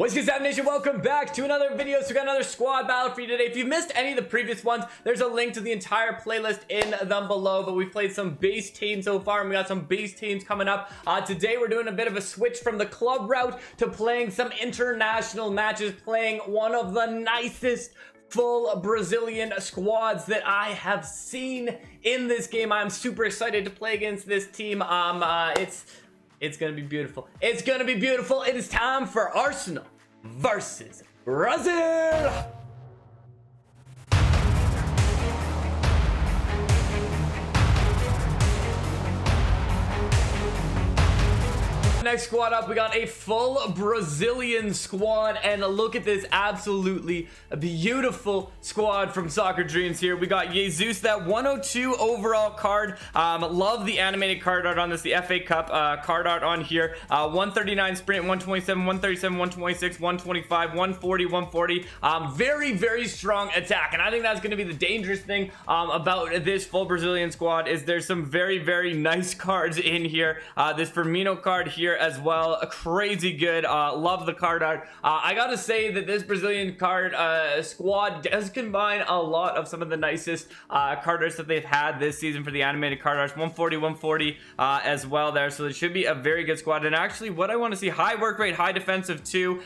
What's good, Stopde Nation? Welcome back to another video. So we got another squad battle for you today. If you missed any of the previous ones, there's a link to the entire playlist in them below. But we've played some base teams so far, and we got some base teams coming up. Today we're doing a bit of a switch from the club route to playing some international matches, playing one of the nicest full Brazilian squads that I have seen in this game. I'm super excited to play against this team. It's gonna be beautiful. It's gonna be beautiful. It is time for Arsenal versus Brazil. Next squad up, we got a full Brazilian squad, and look at this absolutely beautiful squad from Soccer Dreams here. We got Jesus, that 102 overall card. Love the animated card art on this, the FA Cup card art on here. 139 sprint, 127, 137, 126, 125, 140, 140. Very strong attack, and I think that's going to be the dangerous thing about this full Brazilian squad is there's some very nice cards in here. This FIRMINO card here as well, crazy good. Love the card art. I gotta say that this Brazilian card squad does combine a lot of some of the nicest card arts that they've had this season for the animated card arts. 140, 140 as well there, so it should be a very good squad. And actually what I want to see, high work rate, high defensive too,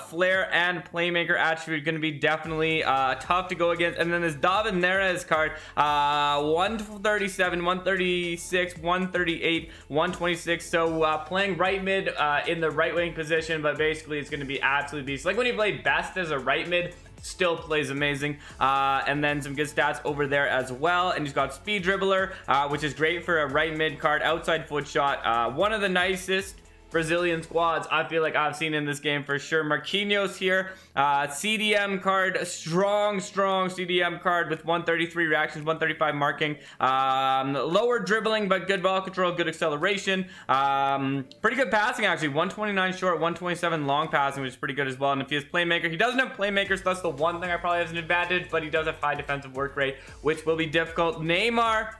flair and playmaker attribute going to be definitely tough to go against. And then this NERES card, 137, 136, 138, 126, so playing right mid in the right wing position, but basically it's going to be absolutely beast. Like when he played best as a right mid, still plays amazing. And then some good stats over there as well. And he's got speed dribbler, which is great for a right mid card, outside foot shot. One of the nicest Brazilian squads I feel like I've seen in this game for sure. Marquinhos here, CDM card, strong CDM card with 133 reactions, 135 marking, lower dribbling but good ball control, good acceleration, pretty good passing actually, 129 short, 127 long passing, which is pretty good as well. And if he has playmaker, he doesn't have playmakers, so that's the one thing I probably have an advantage, but he does have high defensive work rate, which will be difficult. NEYMAR,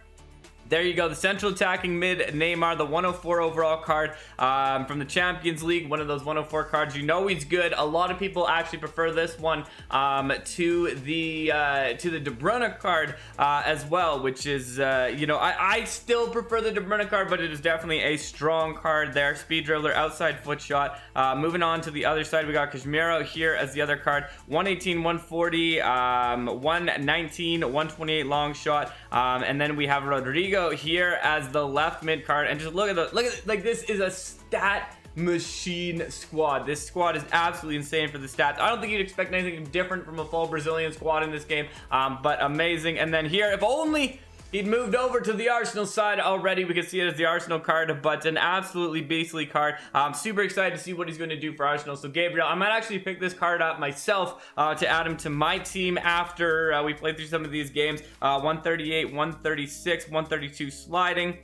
there you go, the central attacking mid NEYMAR, the 104 overall card from the Champions League, one of those 104 cards. You know he's good. A lot of people actually prefer this one to the De Bruyne card as well, which is you know, I still prefer the De Bruyne card, but it is definitely a strong card there. Speed dribbler, outside foot shot. Moving on to the other side, we got Casemiro here as the other card, 118, 140, 119, 128 long shot, and then we have Rodrigo here as the left mid card. And just look at like, this is a stat machine squad. This squad is absolutely insane for the stats. I don't think you'd expect anything different from a full Brazilian squad in this game, but amazing. And then here, if only he'd moved over to the Arsenal side already, we could see it as the Arsenal card, but an absolutely beastly card. I'm super excited to see what he's going to do for Arsenal. So Gabriel, I might actually pick this card up myself to add him to my team after we play through some of these games. 138, 136, 132 sliding.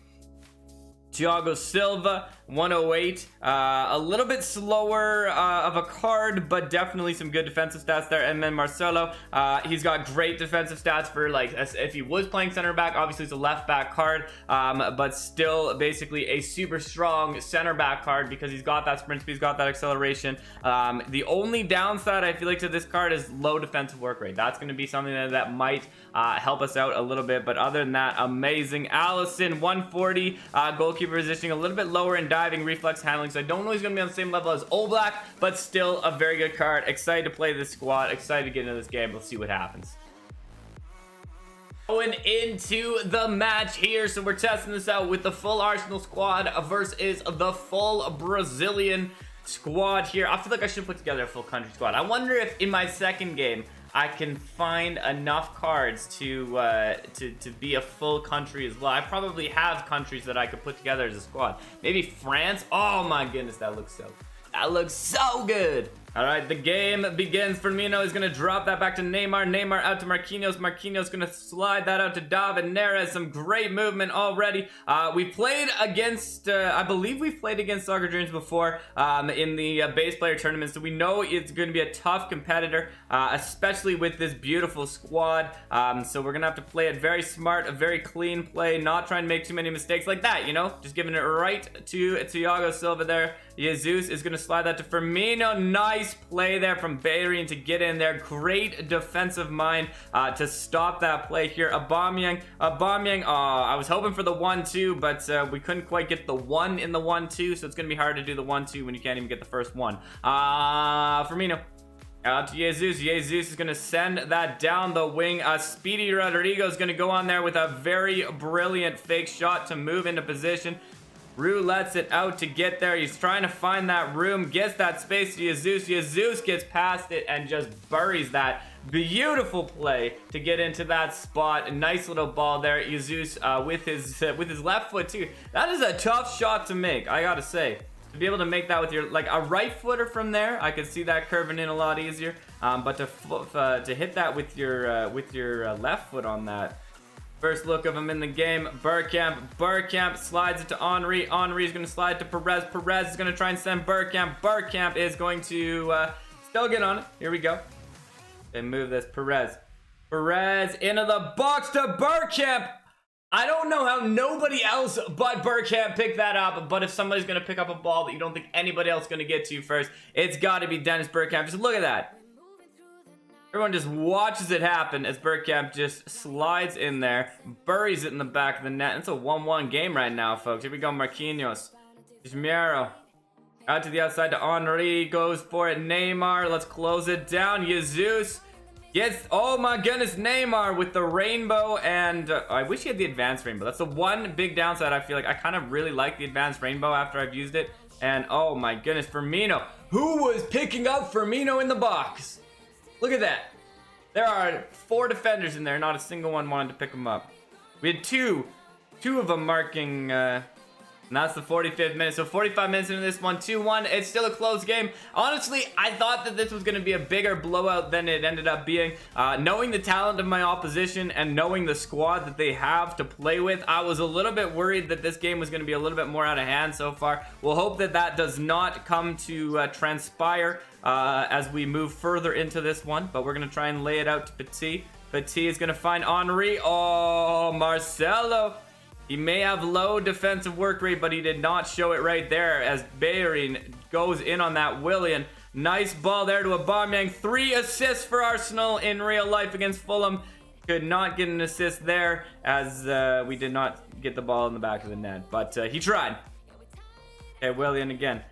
Thiago Silva, 108, a little bit slower of a card, but definitely some good defensive stats there. And then Marcelo, he's got great defensive stats for, like, if he was playing center back, obviously it's a left back card, but still basically a super strong center back card because he's got that sprint speed, he's got that acceleration. The only downside I feel like to this card is low defensive work rate. That's going to be something that might help us out a little bit, but other than that, amazing. ALISSON, 140, goalkeeper positioning, a little bit lower in diving, reflex handling, so I don't know he's going to be on the same level as Oblak, but still a very good card. Excited to play this squad, excited to get into this game. Let's see what happens. Going into the match here, so we're testing this out with the full Arsenal squad versus the full Brazilian squad here. I feel like I should put together a full country squad. I wonder if in my second game I can find enough cards to be a full country as well. I probably have countries that I could put together as a squad. Maybe France. Oh my goodness, that looks so good. All right, the game begins. FIRMINO is going to drop that back to NEYMAR. NEYMAR out to Marquinhos. Marquinhos going to slide that out to NERES. Some great movement already. We played against, I believe we've played against Soccer Dreams before in the base player tournament, so we know it's going to be a tough competitor, especially with this beautiful squad. So we're going to have to play it very smart, a very clean play, not trying to make too many mistakes like that, you know, just giving it right to Thiago Silva there. Jesus is going to slide that to FIRMINO. Nice Nice play there from Bellerin to get in there. Great defensive mind to stop that play here. Aubameyang, I was hoping for the 1-2, but we couldn't quite get the 1 in the 1-2, so it's going to be hard to do the 1-2 when you can't even get the first one. Firmino. Out to Jesus. Jesus is going to send that down the wing. Speedy Rodrigo is going to go on there with a very brilliant fake shot to move into position. Rue lets it out to get there. He's trying to find that room. Gets that space to Jesus. Jesus gets past it and just buries that. Beautiful play to get into that spot. A nice little ball there. Jesus with his left foot too. That is a tough shot to make, I gotta say. To be able to make that with your, like, a right footer from there, I could see that curving in a lot easier. But to hit that with your left foot on that. First look of him in the game. Bergkamp slides it to Henry. Henry is going to slide to Perez. Perez is going to try and send Bergkamp. Bergkamp is going to still get on it. Here we go. And move this. Perez into the box to Bergkamp. I don't know how nobody else but Bergkamp picked that up, but if somebody's going to pick up a ball that you don't think anybody else is going to get to first, it's got to be Dennis Bergkamp. Just look at that. Everyone just watches it happen as Bergkamp just slides in there, buries it in the back of the net. It's a 1-1 game right now, folks. Here we go, Marquinhos. Miro. Out to the outside to Henry. Goes for it. Neymar. Let's close it down. Jesus. Yes, oh my goodness, Neymar with the rainbow, and I wish he had the advanced rainbow. That's the one big downside. I feel like I kind of really like the advanced rainbow after I've used it. And oh my goodness, Firmino. Who was picking up Firmino in the box? Look at that. There are 4 defenders in there. Not a single one wanted to pick him up. We had two of them marking... and that's the 45th minute. So 45 minutes into this one, 2-1. It's still a close game. Honestly, I thought that this was going to be a bigger blowout than it ended up being. Knowing the talent of my opposition and knowing the squad that they have to play with, I was a little bit worried that this game was going to be a little bit more out of hand so far. We'll hope that that does not come to transpire as we move further into this one. But we're going to try and lay it out to Petit. Petit is going to find Henry. Oh, Marcelo. He may have low defensive work rate, but he did not show it right there as Bellerin goes in on that. Willian, nice ball there to Aubameyang. 3 assists for Arsenal in real life against Fulham. Could not get an assist there as we did not get the ball in the back of the net, but he tried. Okay, Willian again.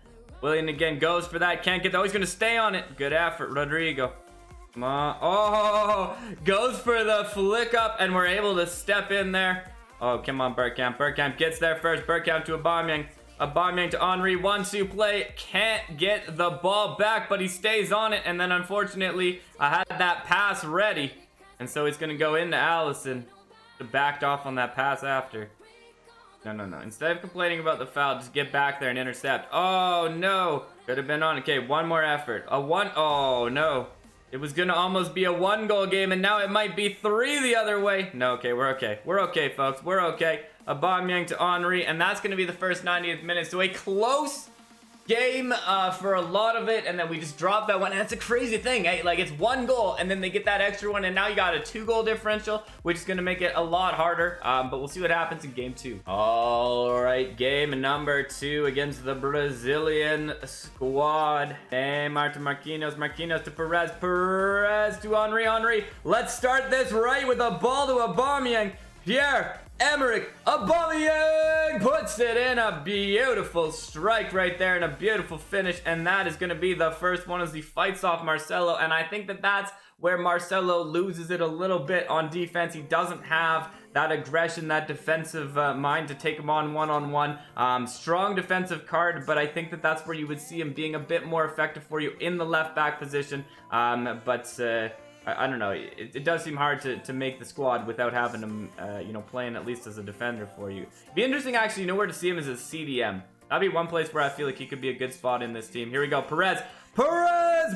Willian again goes for that. Can't get that. Oh, he's going to stay on it. Good effort, Rodrigo. Come on. Oh, goes for the flick up, and we're able to step in there. Oh, come on, Bergkamp. Bergkamp gets there first. Bergkamp to Aubameyang. Aubameyang to Henry. 1-2 play. Can't get the ball back, but he stays on it. And then, unfortunately, I had that pass ready. And so it's going to go into ALISSON. Backed off on that pass after. No. Instead of complaining about the foul, just get back there and intercept. Oh, no. Could have been on. Okay, one more effort. Oh, no. It was going to almost be a 1-goal game, and now it might be 3 the other way. No, okay, we're okay. We're okay, folks. We're okay. Aubameyang to Henry, and that's going to be the first 90th minute. So a close game for a lot of it, and then we just dropped that one. And that's a crazy thing, eh? Like, it's 1 goal, and then they get that extra one, and now you got a 2-goal differential, which is going to make it a lot harder. But we'll see what happens in game 2. All right, game number 2 against the Brazilian squad. Neymar to Marquinhos. Marquinhos to Perez. Perez to Henry. Henry. Let's start this right with a ball to Aubameyang. Pierre-Emerick Aubameyang puts it in. A beautiful strike right there and a beautiful finish, and that is going to be the first one as he fights off Marcelo. And I think that that's where Marcelo loses it a little bit on defense. He doesn't have that aggression, that defensive mind to take him on one-on-one. Strong defensive card, but I think that that's where you would see him being a bit more effective for you in the left back position. I don't know. It does seem hard to make the squad without having him, playing at least as a defender for you. It'd be interesting, actually, where to see him as a CDM. That'd be one place where I feel like he could be a good spot in this team. Here we go. Perez.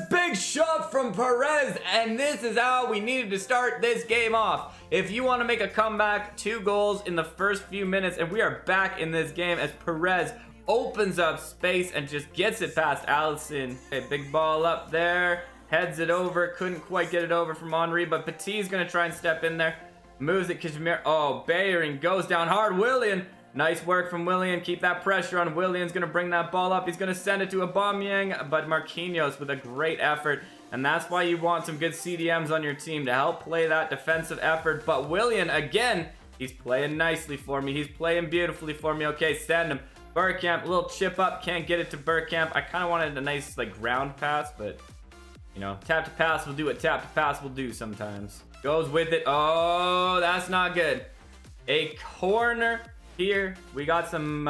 Big shot from Perez. And this is how we needed to start this game off. If you want to make a comeback, 2 goals in the first few minutes, and we are back in this game as Perez opens up space and just gets it past ALISSON. Okay, big ball up there. Heads it over. Couldn't quite get it over from Henry, but Petit's going to try and step in there. Moves it. Kashmir. Oh, Bellerin goes down hard. Willian Nice work from Willian. Keep that pressure on. Willian's going to bring that ball up. He's going to send it to Aubameyang, but Marquinhos with a great effort. And that's why you want some good CDMs on your team to help play that defensive effort. But Willian, again, he's playing nicely for me. He's playing beautifully for me. Okay, send him. Bergkamp, a little chip up. Can't get it to Bergkamp. I kind of wanted a nice, like, ground pass, but, you know, tap to pass will do what tap to pass will do sometimes. Goes with it. Oh, that's not good. A corner here. We got some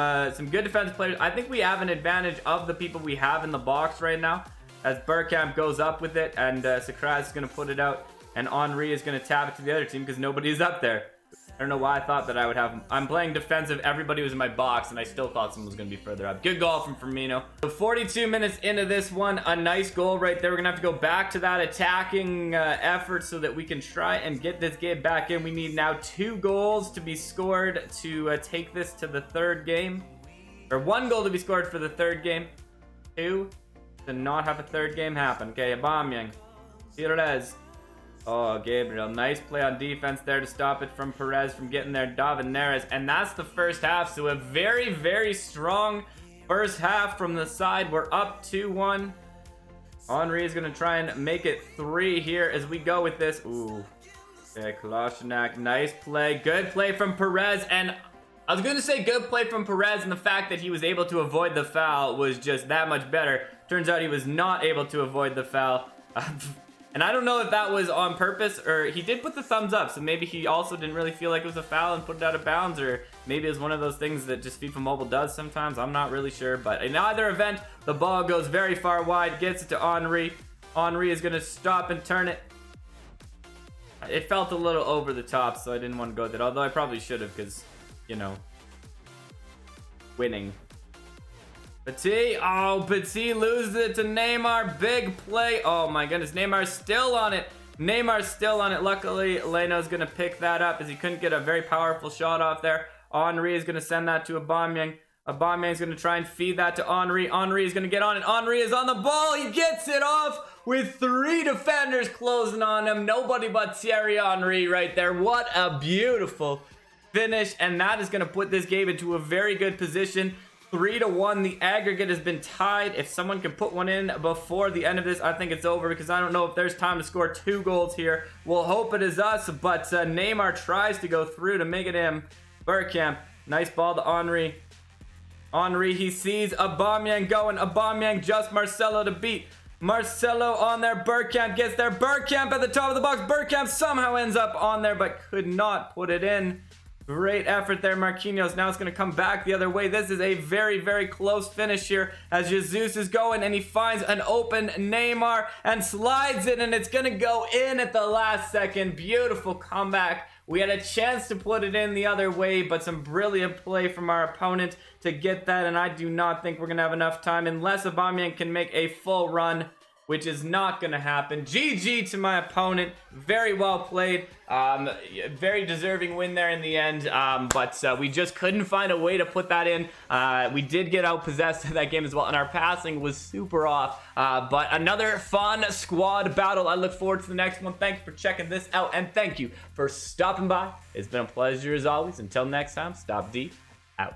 good defensive players. I think we have an advantage of the people we have in the box right now, as Bergkamp goes up with it, and Sakraz is going to put it out, and Henry is going to tap it to the other team because nobody's up there. I don't know why I thought that I would have him. I'm playing defensive. Everybody was in my box, and I still thought someone was going to be further up. Good goal from Firmino. So 42 minutes into this one, a nice goal right there. We're going to have to go back to that attacking effort so that we can try and get this game back in. We need now 2 goals to be scored to take this to the 3rd game. Or 1 goal to be scored for the 3rd game. 2 to not have a 3rd game happen. Okay, Aubameyang. Neres. Oh, Gabriel, nice play on defense there to stop it from Perez from getting there. David Neres, and that's the first half. So a very, very strong first half from the side. We're up 2-1. Henry is going to try and make it 3 here as we go with this. Ooh. Okay, Kolasinac, nice play. Good play from Perez, and I was going to say good play from Perez, and the fact that he was able to avoid the foul was just that much better. Turns out he was not able to avoid the foul. And I don't know if that was on purpose, or he did put the thumbs up, so maybe he also didn't really feel like it was a foul and put it out of bounds, or maybe it was one of those things that just FIFA Mobile does sometimes. I'm not really sure, but in either event, the ball goes very far wide, gets it to Henry. Henry is going to stop and turn it. It felt a little over the top, so I didn't want to go with it, although I probably should have because, you know, winning. Petit, oh, Petit loses it to Neymar. Big play. Oh my goodness, Neymar's still on it. Neymar's still on it. Luckily, Leno's going to pick that up as he couldn't get a very powerful shot off there. Henry is going to send that to Aubameyang. Aubameyang's going to try and feed that to Henry. Henry is going to get on it. Henry is on the ball. He gets it off with 3 defenders closing on him. Nobody but Thierry Henry right there. What a beautiful finish. And that is going to put this game into a very good position. 3-1. The aggregate has been tied. If someone can put one in before the end of this, I think it's over because I don't know if there's time to score 2 goals here. We'll hope it is us, but Neymar tries to go through to make it him. Bergkamp, nice ball to Henry. Henry, he sees Aubameyang going. Aubameyang just Marcelo to beat. Marcelo on there. Bergkamp gets there. Bergkamp at the top of the box. Bergkamp somehow ends up on there, but could not put it in. Great effort there, Marquinhos. Now it's going to come back the other way. This is a very, very close finish here as Jesus is going, and he finds an open Neymar and slides it, and it's going to go in at the last second. Beautiful comeback. We had a chance to put it in the other way, but some brilliant play from our opponent to get that, and I do not think we're going to have enough time unless Aubameyang can make a full run, which is not going to happen. GG to my opponent. Very well played. Very deserving win there in the end, but we just couldn't find a way to put that in. We did get outpossessed in that game as well, and our passing was super off. But another fun squad battle. I look forward to the next one. Thanks for checking this out, and thank you for stopping by. It's been a pleasure as always. Until next time, Stopde